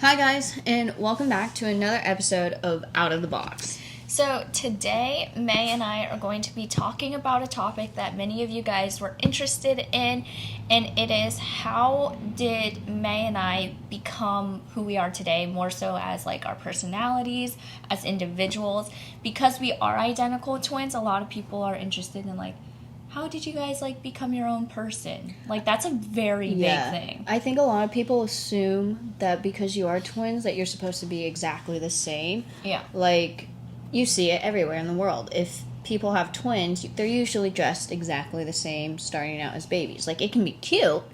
Hi guys, and welcome back to another episode of Out of the Box. So today, May and I are going to be talking about a topic that many of you guys were interested in, and it is how did May and I become who we are today, more so as like our personalities, as individuals. Because we are identical twins, a lot of people are interested in like, how did you guys like become your own person? Like that's a very big thing. I think a lot of people assume that because you are twins that you're supposed to be exactly the same. Yeah. Like, you see it everywhere in the world. If people have twins, they're usually dressed exactly the same starting out as babies. Like, it can be cute,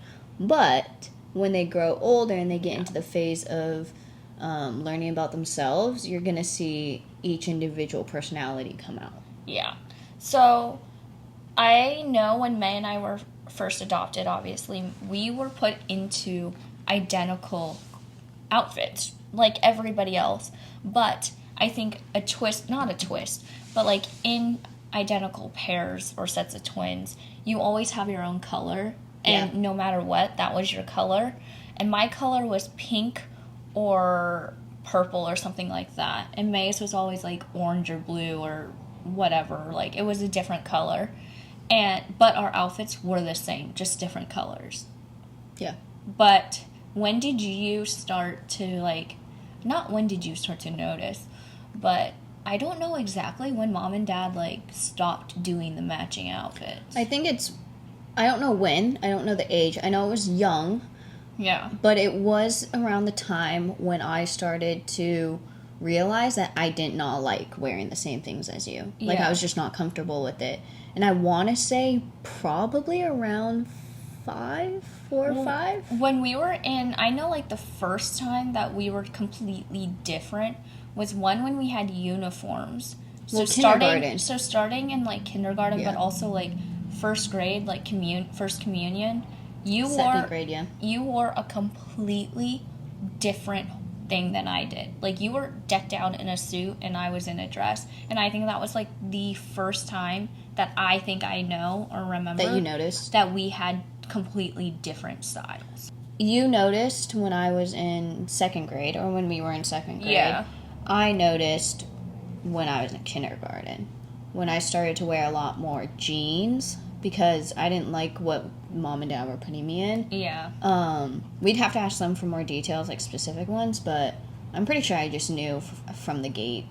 but when they grow older and they get into the phase of learning about themselves, you're going to see each individual personality come out. Yeah. So I know when May and I were first adopted, obviously, we were put into identical outfits like everybody else. But I think not a twist, but like in identical pairs or sets of twins, you always have your own color. And no matter what, that was your color. And my color was pink or purple or something like that. And May's was always like orange or blue or whatever. Like it was a different color. But our outfits were the same, just different colors. Yeah. But when did you start to not when did you start to notice, but I don't know exactly when Mom and Dad stopped doing the matching outfits. I think I don't know when, I don't know the age. I know it was young. Yeah. But it was around the time when I started to realize that I did not like wearing the same things as you. Like, I was just not comfortable with it. And I want to say probably around 4 or 5. When we were in, I know the first time that we were completely different was when we had uniforms. So kindergarten. Starting in kindergarten, but also first grade, first communion, Second grade, yeah. You wore a completely different thing than I did. You were decked out in a suit and I was in a dress, and I think that was the first time that I think I know or remember that you noticed that we had completely different styles. You noticed when I was in second grade, or when we were in second grade. Yeah. I noticed when I was in kindergarten, when I started to wear a lot more jeans, because I didn't like what Mom and Dad were putting me in. Yeah. We'd have to ask them for more details, specific ones, but I'm pretty sure I just knew from the gate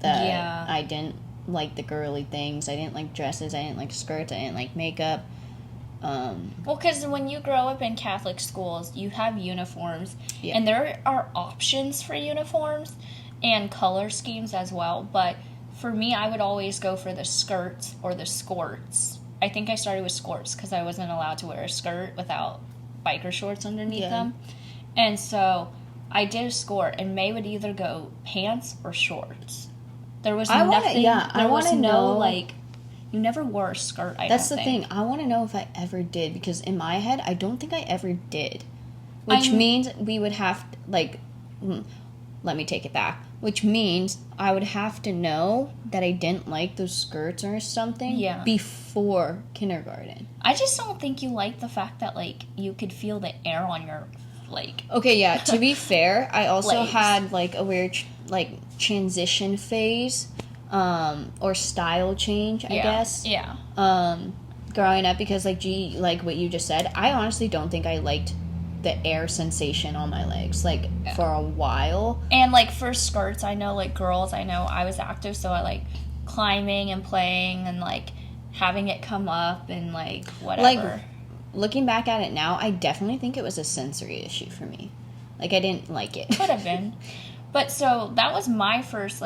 that I didn't like the girly things. I didn't like dresses. I didn't like skirts. I didn't like makeup. Well, because when you grow up in Catholic schools, you have uniforms, yeah. and there are options for uniforms and color schemes as well, but for me, I would always go for the skirts or the skirts. I think I started with skirts because I wasn't allowed to wear a skirt without biker shorts underneath them. And so I did a skirt, and May would either go pants or shorts. There was nothing. There was no, you never wore a skirt, That's the thing. I want to know if I ever did, because in my head, I don't think I ever did. Which means we would have, let me take it back. Which means I would have to know that I didn't like those skirts or something before kindergarten. I just don't think you like the fact that, you could feel the air on your, Okay, yeah, to be fair, I also legs. had, a weird, transition phase, or style change, I guess. Yeah. Growing up, because, what you just said, I honestly don't think I liked the air sensation on my legs, for a while. And, for skirts, I know, girls, I know I was active, so I climbing and playing and, having it come up and, whatever. Looking back at it now, I definitely think it was a sensory issue for me. I didn't like it. Could have been. But, so, that was my first,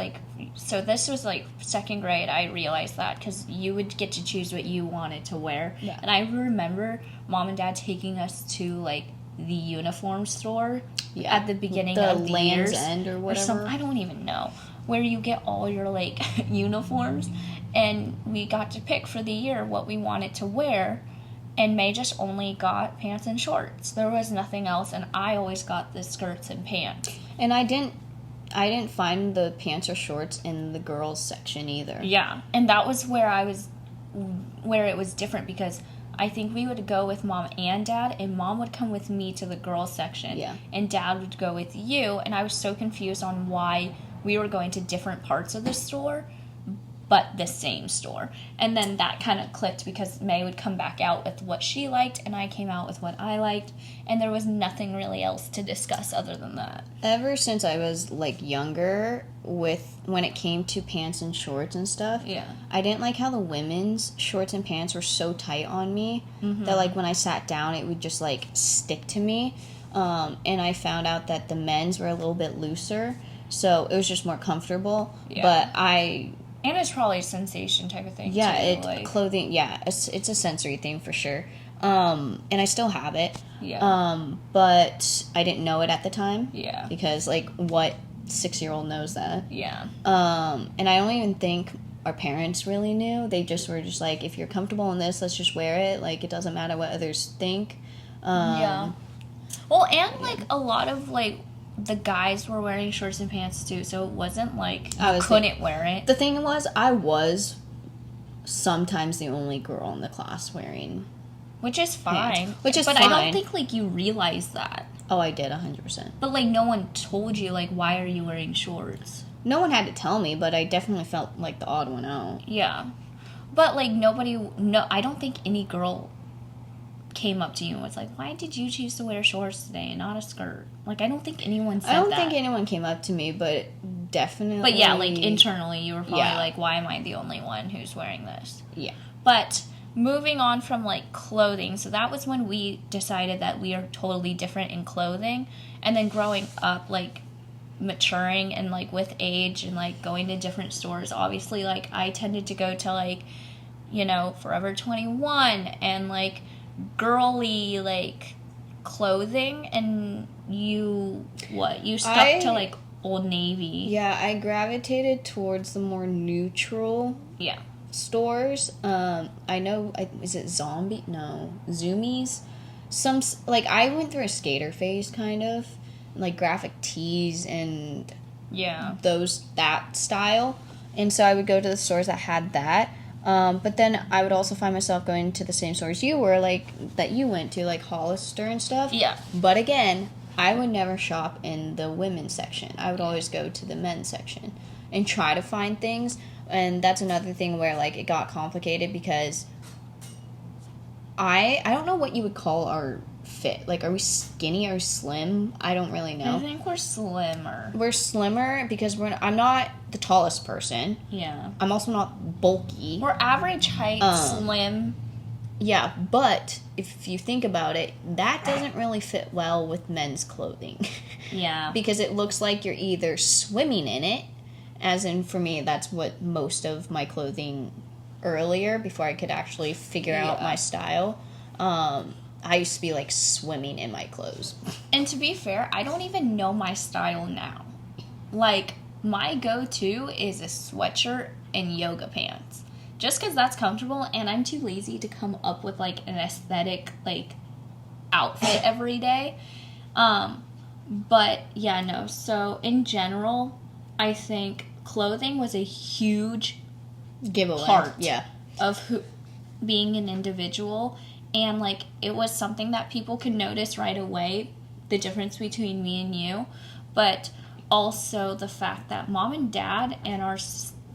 so this was, second grade, I realized that, because you would get to choose what you wanted to wear. Yeah. And I remember Mom and Dad taking us to, the uniform store at the beginning of the Land's years. End or whatever. I don't even know. Where you get all your, uniforms. And we got to pick for the year what we wanted to wear. And May just only got pants and shorts. There was nothing else. And I always got the skirts and pants. And I didn't find the pants or shorts in the girls section either. Yeah. And that was where it was different, because I think we would go with mom and dad, and mom would come with me to the girls section. Yeah. And dad would go with you, and I was so confused on why we were going to different parts of the store, but the same store. And then that kind of clicked because May would come back out with what she liked, and I came out with what I liked, and there was nothing really else to discuss other than that. Ever since I was, like, younger, when it came to pants and shorts and stuff, Yeah. I didn't like how the women's shorts and pants were so tight on me that, like, when I sat down, it would just, like, stick to me. And I found out that the men's were a little bit looser, so it was just more comfortable. Yeah. But And it's probably a sensation type of thing, yeah, too. clothing, yeah, it's a sensory thing for sure. And I still have it. Yeah. But I didn't know it at the time. Yeah. Because, like, what 6-year-old knows that? Yeah. And I don't even think our parents really knew. They just were just like, if you're comfortable in this, let's just wear it. Like, it doesn't matter what others think. Yeah. Well, and, like, a lot of, like, the guys were wearing shorts and pants, too, so it wasn't like you couldn't wear it. The thing was, I was sometimes the only girl in the class wearing Which is fine. pants. Which is but fine. I don't think, like, you realize that. Oh, I did, 100%. But, like, no one told you, like, why are you wearing shorts? No one had to tell me, but I definitely felt like the odd one out. Yeah. But, like, I don't think any girl came up to you and was like, why did you choose to wear shorts today and not a skirt? Like, I don't think anyone said that. I don't think anyone came up to me, but definitely... But, yeah, like, internally, you were probably Yeah. like, why am I the only one who's wearing this? Yeah. But moving on from, like, clothing, so that was when we decided that we are totally different in clothing. And then growing up, like, maturing and, like, with age and, like, going to different stores, obviously, like, I tended to go to, like, you know, Forever 21 and, like, girly, like, clothing, and you stuck to, like, Old Navy. Yeah, I gravitated towards the more neutral Yeah. stores. I know, is it Zombie? No, Zoomies? Like, I went through a skater phase, kind of. Like, graphic tees and Yeah. that style. And so I would go to the stores that had that. But then I would also find myself going to the same stores you were, like, that you went to, like Hollister and stuff. Yeah. But again, I would never shop in the women's section. I would always go to the men's section and try to find things. And that's another thing where, like, it got complicated because I don't know what you would call our fit. Like, are we skinny or slim? I don't really know. I think we're slimmer. We're slimmer because I'm not the tallest person. Yeah. I'm also not bulky. We're average height, slim. Yeah, but if you think about it, that doesn't really fit well with men's clothing. Yeah. Because it looks like you're either swimming in it, as in for me, that's what most of my clothing earlier, before I could actually figure out my style, I used to be like swimming in my clothes. And to be fair, I don't even know my style now. Like, my go-to is a sweatshirt and yoga pants. Just because that's comfortable, and I'm too lazy to come up with, like, an aesthetic, like, outfit every day. But, yeah, no. So, in general, I think clothing was a huge Giveaway. part Yeah. of being an individual. And, like, it was something that people could notice right away, the difference between me and you. But also the fact that mom and dad and our,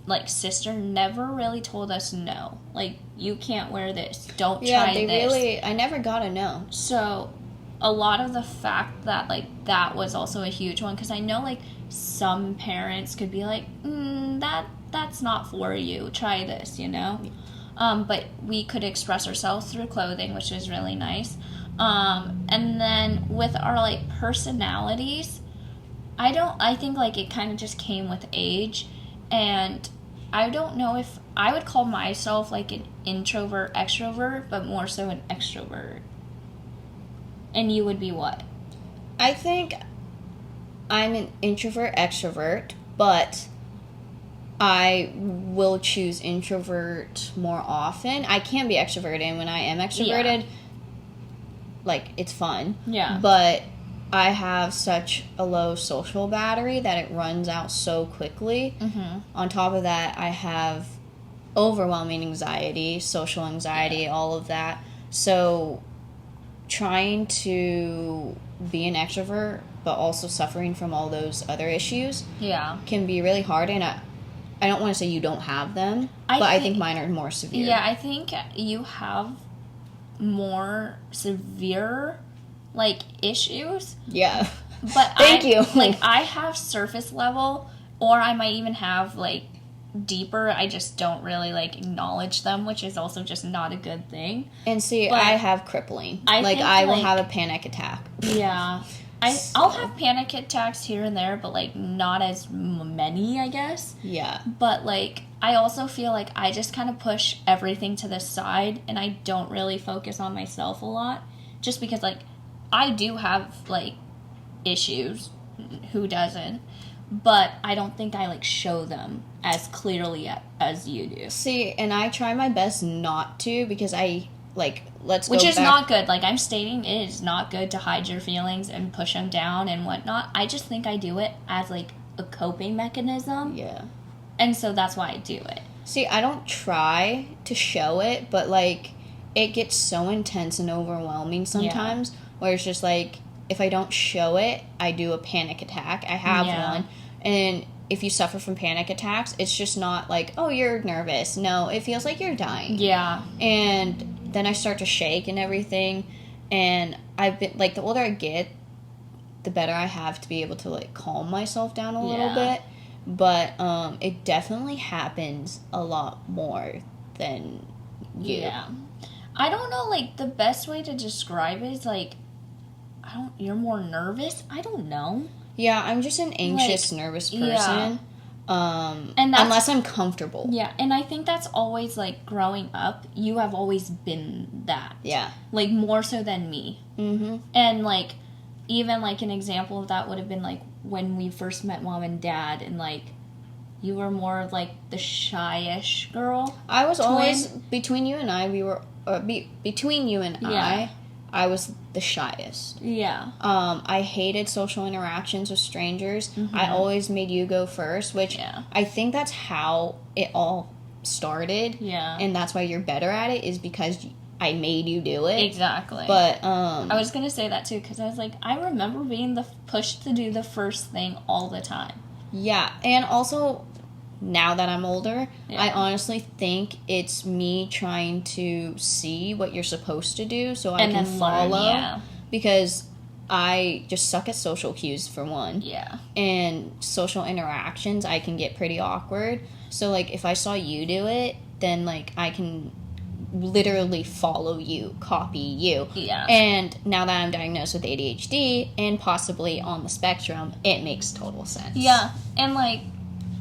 like, sister never really told us no. Like, you can't wear this. Don't try this. I never got a no. So, a lot of the fact that, like, that was also a huge one. Because I know, like, some parents could be like, that's not for you. Try this, you know? But we could express ourselves through clothing, which is really nice. And then with our, like, personalities, I think, like, it kind of just came with age. And I don't know if I would call myself, like, an introvert, extrovert, but more so an extrovert. And you would be what? I think I'm an introvert, extrovert, but I will choose introvert more often. I can be extroverted, and when I am extroverted, like, it's fun. Yeah. But I have such a low social battery that it runs out so quickly. Mm-hmm. On top of that, I have overwhelming anxiety, social anxiety, all of that. So trying to be an extrovert but also suffering from all those other issues can be really hard. And I don't want to say you don't have them, I think mine are more severe. Yeah, I think you have more severe, like, issues. Yeah. But Thank you. Like, I have surface level, or I might even have, like, deeper. I just don't really, like, acknowledge them, which is also just not a good thing. And see, but I have crippling. I will have a panic attack. Yeah. I'll have panic attacks here and there, but, like, not as many, I guess. Yeah. But, like, I also feel like I just kind of push everything to the side, and I don't really focus on myself a lot. Just because, like, I do have, like, issues. Who doesn't? But I don't think I, like, show them as clearly as you do. See, and I try my best not to, because Which is not good. Like, I'm stating, it is not good to hide your feelings and push them down and whatnot. I just think I do it as, like, a coping mechanism. Yeah. And so that's why I do it. See, I don't try to show it, but, like, it gets so intense and overwhelming sometimes, where it's just, like, if I don't show it, I do a panic attack. I have one. And if you suffer from panic attacks, it's just not like, oh, you're nervous. No, it feels like you're dying. Yeah. And then I start to shake and everything. And I've been, like, the older I get, the better I have to be able to, like, calm myself down a little bit. But it definitely happens a lot more than you. Yeah. I don't know, like, the best way to describe it is, like, you're more nervous? I don't know. Yeah, I'm just an anxious, nervous person. Yeah. And unless I'm comfortable. Yeah, and I think that's always, like, growing up, you have always been that. Yeah. Like, more so than me. Mm-hmm. And, like, even, like, an example of that would have been, like, when we first met Mom and Dad, and, like, you were more, like, the shy-ish girl. I was always, between you and I, between you and I was the shyest. Yeah. I hated social interactions with strangers. Mm-hmm. I always made you go first, which I think that's how it all started. Yeah. And that's why you're better at it, is because I made you do it. Exactly. But, I was going to say that, too, because I was like, I remember being pushed to do the first thing all the time. Yeah. And also, now that I'm older, I honestly think it's me trying to see what you're supposed to do so I can follow. Because I just suck at social cues, for one. Yeah. And social interactions, I can get pretty awkward. So, like, if I saw you do it, then, like, I can literally follow you, copy you. Yeah. And now that I'm diagnosed with ADHD and possibly on the spectrum, it makes total sense. Yeah. And, like,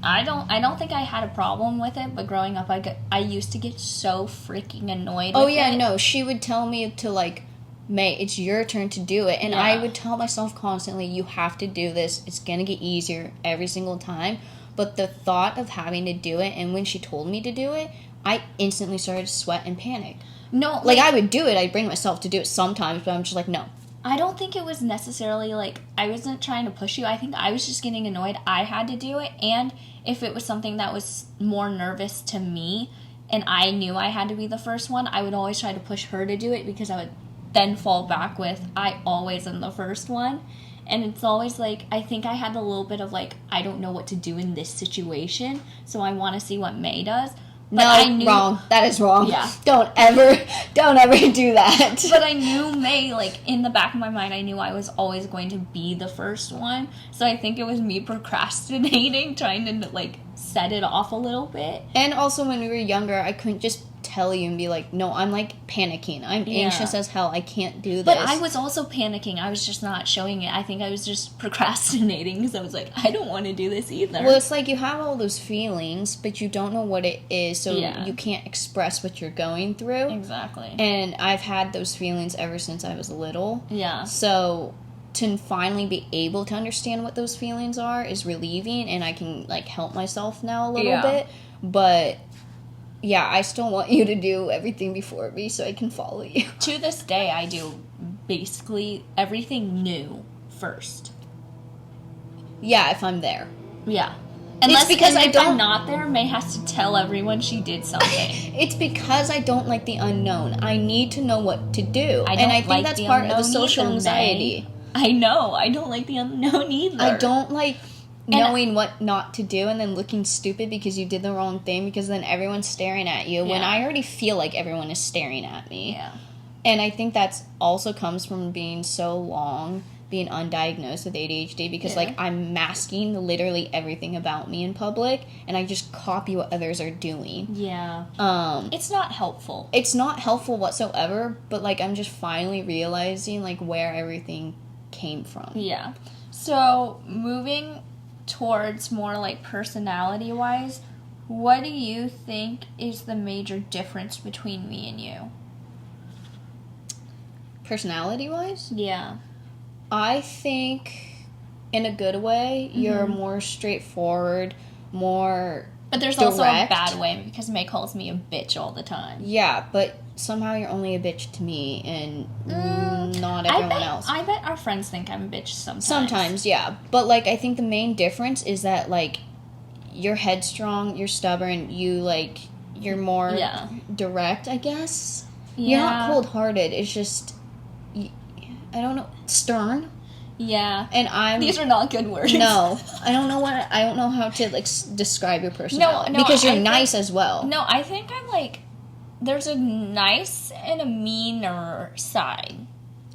I don't think I had a problem with it, but growing up, I used to get so freaking annoyed with it. No, she would tell me to, like, May, it's your turn to do it. And I would tell myself constantly, you have to do this. It's going to get easier every single time. But the thought of having to do it, and when she told me to do it, I instantly started to sweat and panic. No. Like, I would do it. I'd bring myself to do it sometimes, but I'm just like, no. I don't think it was necessarily, like, I wasn't trying to push you. I think I was just getting annoyed. I had to do it. And if it was something that was more nervous to me and I knew I had to be the first one, I would always try to push her to do it, because I would then fall back with, I always am the first one. And it's always like, I think I had a little bit of, like, I don't know what to do in this situation, so I want to see what May does. But wrong. That is wrong. Yeah. Don't ever do that. But I knew May, like, in the back of my mind, I knew I was always going to be the first one. So I think it was me procrastinating, trying to, like, set it off a little bit. And also, when we were younger, I couldn't just tell you and be like, no, I'm, like, panicking. I'm anxious as hell. I can't do this. But I was also panicking. I was just not showing it. I think I was just procrastinating, because I was like, I don't want to do this either. Well, it's like you have all those feelings, but you don't know what it is, so you can't express what you're going through. Exactly. And I've had those feelings ever since I was little. Yeah. So to finally be able to understand what those feelings are is relieving, and I can, like, help myself now a little bit. But yeah, I still want you to do everything before me so I can follow you. To this day, I do basically everything new first. Yeah, if I'm there. Yeah. Unless, it's because and I if don't. I'm not there, May has to tell everyone she did something. It's because I don't like the unknown. I need to know what to do, I and I don't think like that's the part of the unknown social either, anxiety. May. I know. I don't like the unknown either. I don't like knowing what not to do and then looking stupid because you did the wrong thing, because then everyone's staring at you when I already feel like everyone is staring at me. Yeah. And I think that's also comes from being undiagnosed with ADHD, because like I'm masking literally everything about me in public, and I just copy what others are doing. Yeah. It's not helpful. It's not helpful whatsoever, but like I'm just finally realizing like where everything came from. Yeah. So moving towards more like personality wise, what do you think is the major difference between me and you? Personality wise? Yeah. I think in a good way, you're more straightforward, more But there's direct. also a bad way, because May calls me a bitch all the time. Yeah, but somehow you're only a bitch to me and not everyone else. I bet our friends think I'm a bitch sometimes. Sometimes, yeah. But like I think the main difference is that like you're headstrong, you're stubborn, you're more direct, I guess. Yeah. You're not cold-hearted. It's just I don't know, stern. Yeah. And these are not good words. No. I don't know how to like describe your personality. No, because you're nice as well. No, I think I'm like, there's a nice and a meaner side.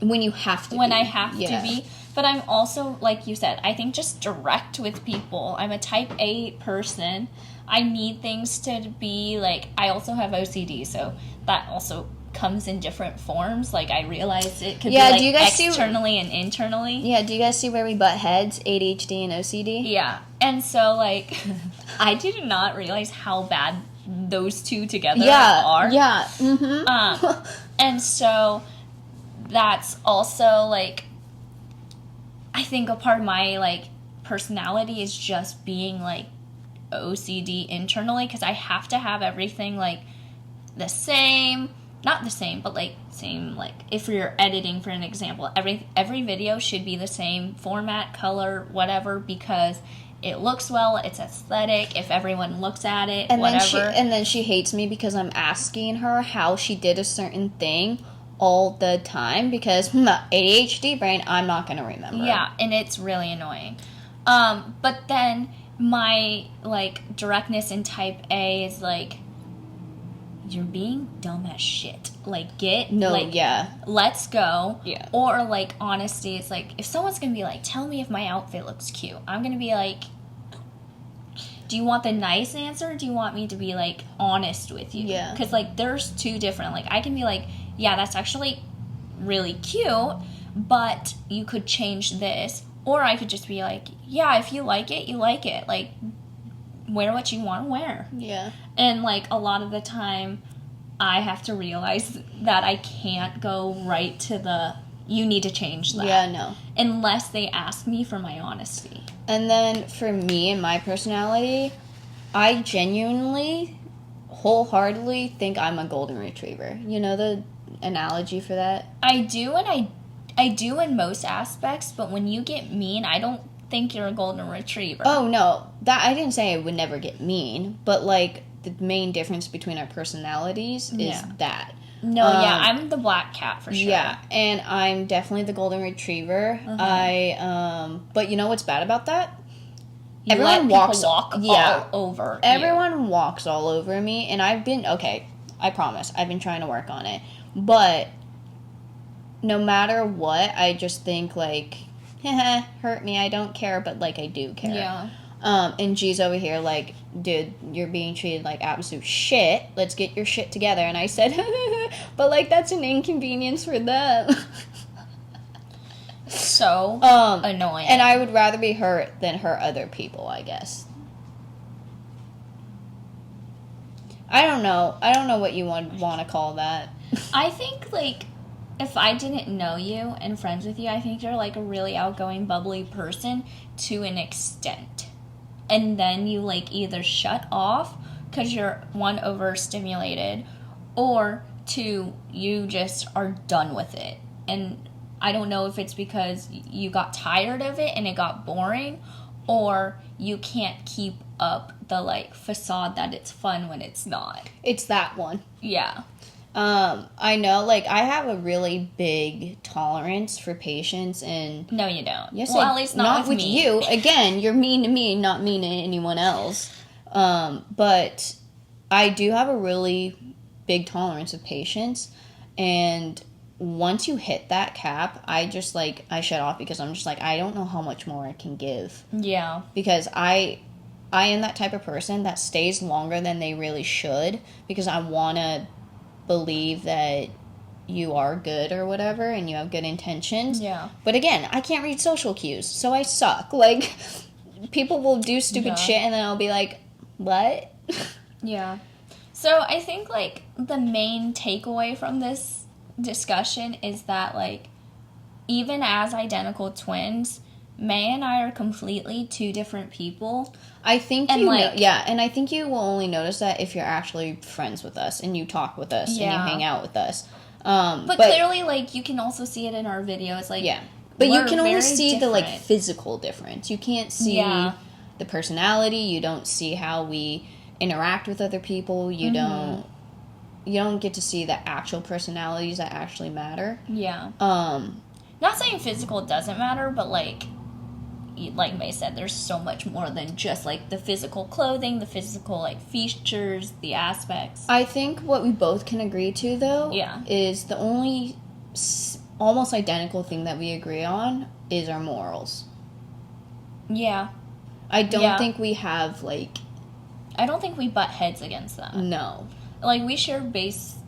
When you have to When be. I have to be. But I'm also, like you said, I think just direct with people. I'm a type A person. I need things to be like, I also have OCD, so that also comes in different forms. Like I realized it could be like do you guys externally and internally. Yeah, do you guys see where we butt heads? ADHD and OCD? Yeah. And so like I did not realize how bad those two together are. Yeah. Mm-hmm. And so that's also like, I think a part of my like personality is just being like OCD internally, because I have to have everything like the same. Not the same, but like same, like if you're editing, for an example, every video should be the same format, color, whatever, because it looks well, it's aesthetic, if everyone looks at it, and whatever. Then she hates me because I'm asking her how she did a certain thing all the time, because ADHD brain, I'm not going to remember. Yeah, and it's really annoying. But then my like directness in type A is like, you're being dumb as shit. Like, let's go. Yeah. Or, like, honesty, it's like, if someone's gonna be like, tell me if my outfit looks cute, I'm gonna be like, do you want the nice answer, or do you want me to be, like, honest with you? Yeah. Because, like, there's two different, like, I can be like, yeah, that's actually really cute, but you could change this. Or I could just be like, yeah, if you like it, you like it. Like, wear what you want to wear. Yeah. And, like, a lot of the time, I have to realize that I can't go right to the, you need to change that. Yeah, no. Unless they ask me for my honesty. And then for me and my personality, I genuinely, wholeheartedly think I'm a golden retriever. You know the analogy for that? I do, and I do in most aspects, but when you get mean, I don't think you're a golden retriever. Oh, no. That I didn't say I would never get mean, but, like, the main difference between our personalities is that. No, I'm the black cat for sure. Yeah, and I'm definitely the golden retriever. But you know what's bad about that? Everyone walk all over. Everyone walks all over me, and I promise, I've been trying to work on it. But no matter what, I just think, like, hurt me, I don't care, but, like, I do care. Yeah. And G's over here like, dude, you're being treated like absolute shit. Let's get your shit together. And I said, but, like, that's an inconvenience for them. So annoying. And I would rather be hurt than hurt other people, I guess. I don't know. I don't know what you want to call that. I think, like, if I didn't know you and friends with you, I think you're, like, a really outgoing, bubbly person to an extent. And then you, like, either shut off because you're, one, overstimulated, or two, you just are done with it. And I don't know if it's because you got tired of it and it got boring, or you can't keep up the like facade that it's fun when it's not. It's that one. Yeah. I know, like, I have a really big tolerance for patience, and No, you don't. yes, Well, at least not with me. you. Again, you're mean to me, not mean to anyone else. But I do have a really big tolerance of patience, and once you hit that cap, I just, like, I shut off, because I'm just like, I don't know how much more I can give. Yeah. Because I am that type of person that stays longer than they really should, because I want to believe that you are good or whatever and you have good intentions. Yeah. But again, I can't read social cues, so I suck. Like, people will do stupid shit and then I'll be like, what? Yeah. So I think, like, the main takeaway from this discussion is that, like, even as identical twins, May and I are completely two different people. I think and and I think you will only notice that if you're actually friends with us and you talk with us and you hang out with us. But clearly, like, you can also see it in our videos, like, but you can only see different. the, like, physical difference. You can't see the personality. You don't see how we interact with other people. You don't get to see the actual personalities that actually matter. Yeah. Not saying physical doesn't matter, but, like May said, there's so much more than just, like, the physical clothing, the physical, like, features, the aspects. I think what we both can agree to, though, is the only almost identical thing that we agree on is our morals. Yeah. I don't think we have, like... I don't think we butt heads against that. No. Like, we share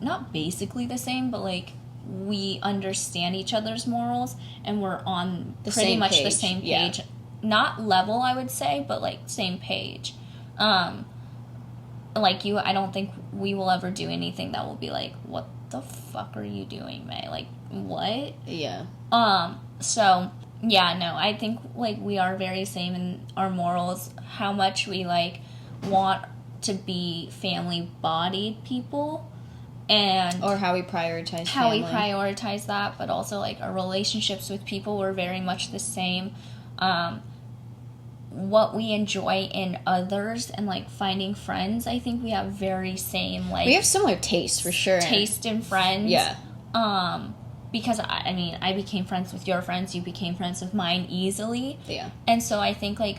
not basically the same, but, like, we understand each other's morals, and we're on pretty much the same page. Yeah. Not level, I would say, but, like, same page. Like you, I don't think we will ever do anything that will be like, what the fuck are you doing, May? Like, what? Yeah. So, yeah, no, I think, like, we are very same in our morals, how much we, like, want to be family-bodied people, and... Or how we prioritize family. How we prioritize that, but also, like, our relationships with people were very much the same. What we enjoy in others and, like, finding friends, I think we have very same, like... We have similar tastes, for sure. Taste in friends. Yeah. Because, I mean, I became friends with your friends, you became friends with mine easily. Yeah. And so I think, like,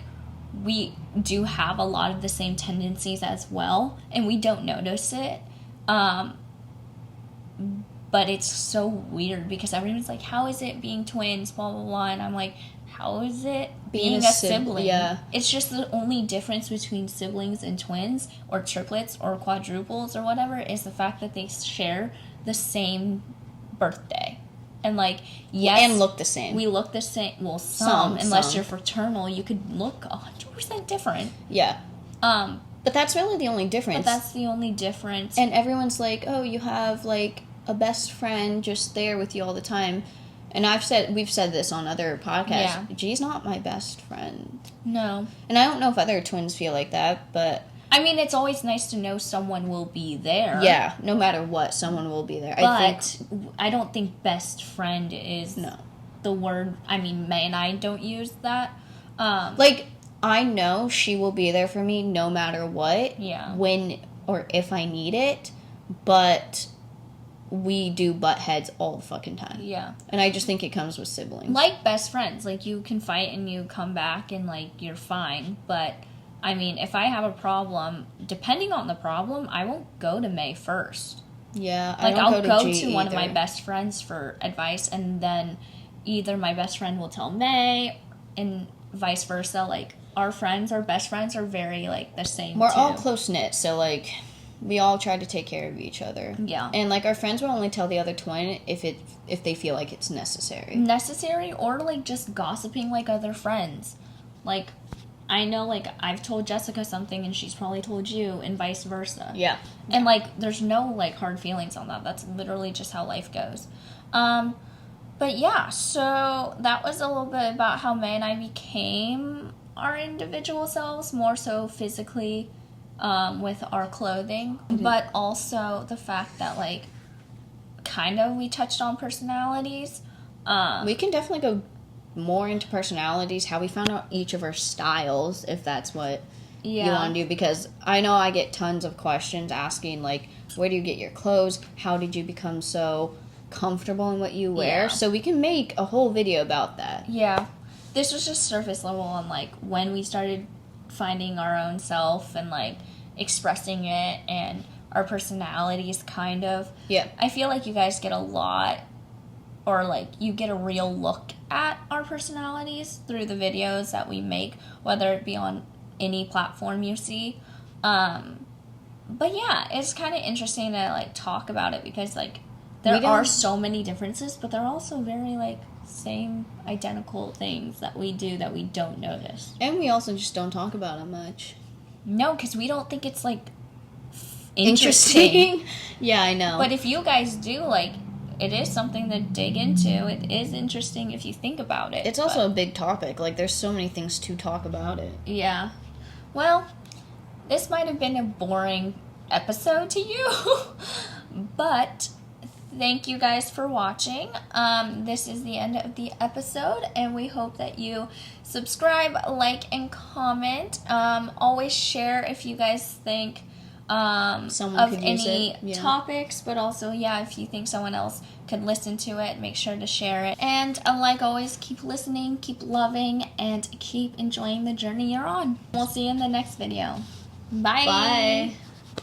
we do have a lot of the same tendencies as well, and we don't notice it. But it's so weird, because everyone's like, how is it being twins, blah, blah, blah, and I'm like... How is it being a sibling? Yeah. It's just the only difference between siblings and twins, or triplets, or quadruples, or whatever, is the fact that they share the same birthday. And, like, yes... And look the same. We look the same. Well, unless you're fraternal, you could look 100% different. Yeah. But that's really the only difference. And everyone's like, oh, you have, like, a best friend just there with you all the time. And we've said this on other podcasts. Yeah. G's not my best friend. No. And I don't know if other twins feel like that, but... I mean, it's always nice to know someone will be there. Yeah, no matter what, someone will be there. But I don't think best friend is the word. I mean, May and I don't use that. Like, I know she will be there for me no matter what. Yeah. When or if I need it, but... we do butt heads all the fucking time. Yeah. And I just think it comes with siblings. Like best friends. Like, you can fight and you come back and, like, you're fine. But, I mean, if I have a problem, depending on the problem, I won't go to May first. Yeah, like, I'll go to one of my best friends for advice, and then either my best friend will tell May, and vice versa. Like, our best friends are very, like, the same, We're all close-knit, so, like... We all try to take care of each other. Yeah. And, like, our friends will only tell the other twin if they feel like it's necessary. Or, like, just gossiping like other friends. Like, I know, like, I've told Jessica something and she's probably told you, and vice versa. Yeah. And, like, there's no, like, hard feelings on that. That's literally just how life goes. But, yeah, so that was a little bit about how May and I became our individual selves, more so physically... with our clothing, but also the fact that, like, kind of we touched on personalities. We can definitely go more into personalities, how we found out each of our styles, if that's what you Yeah. want to do. Because I know I get tons of questions asking, like, where do you get your clothes? How did you become so comfortable in what you wear? Yeah. So we can make a whole video about that. Yeah. This was just surface level on, like, when we started finding our own self and, like, expressing it and our personalities, kind of. Yeah. I feel like you guys get a lot, or, like, you get a real look at our personalities through the videos that we make, whether it be on any platform you see. But yeah, it's kind of interesting to, like, talk about it because, like, there are so many differences, but they're also very, like, same identical things that we do that we don't notice. And we also just don't talk about it much. No, because we don't think it's, like, interesting. Yeah, I know. But if you guys do, like, it is something to dig into. It is interesting if you think about it. It's also a big topic. Like, there's so many things to talk about it. Yeah. Well, this might have been a boring episode to you, but thank you guys for watching. This is the end of the episode, and we hope that you subscribe, like, and comment. Always share if you guys think Someone of could use any it. Yeah. topics, but also, yeah, if you think someone else could listen to it, make sure to share it. And like always, keep listening, keep loving, and keep enjoying the journey you're on. We'll see you in the next video. Bye. Bye.